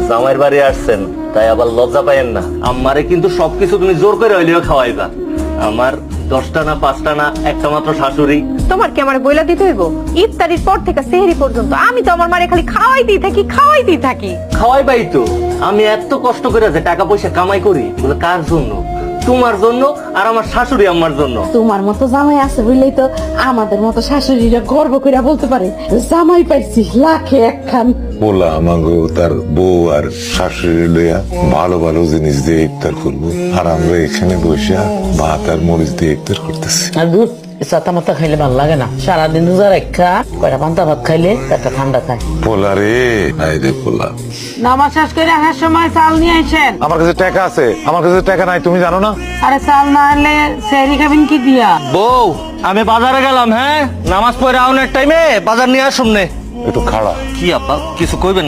জামাইয়ের বাড়ি আসছেন, তাই আবার লজ্জা পাইয়েন না। আমারে কিন্তু সবকিছু তুমি জোর করে হইলেও খাওয়াইবা। আমার 10টা না 5টা না একটা মাত্র শাশুড়ি। তোমার কি আমার বইলা দিতে হইব? ইফতারির পর থেকে সেহরি পর্যন্ত আমি তো আমার মারে খালি খাওয়াইতেই থাকি। খাওয়াইবাই তো। আমি এত কষ্ট করে যে টাকা পয়সা কামাই করি, এগুলো কার জন্য? তোমার জন্য আর আমার শাশুড়ি আম্মার জন্য। তোমার মতো জামাই আছে বললেই তো আমাদের মতো শাশুড়িরা গর্ব করে বলতে পারে জামাই পাইছি লাখে একখান। বলা আমাগো তার বউ আর শাশুড়ি লইয়া ভালো ভালো জিনিস দিয়ে ইফতার করবো, আর আমরা এখানে বসে ভাত আর মরিচ দিয়ে ইফতার করতেছি। আর দুধ চাতা মাতা খাইলে ভালো লাগে না। সারাদিন রোজা রেখা কয়টা পান্তা ভাত খাইলে একটা ঠান্ডা খায়। পোলা রে, নাই রে পোলা। নামাজ শেষ করে আসার সময় চাল নিয়ে আসেন। আমার কাছে টাকা আছে, আমার কাছে টাকা নাই, তুমি জানো না? আরে চাল না হলে সেহরি খাবেন কি দিয়া? বউ, আমি বাজারে গেলাম। হ্যাঁ, নামাজ পড়ে আউনের টাইমে বাজার নিয়ে আসুন নে। একটু খাড়া। কি আপা, কিছু কইবেন?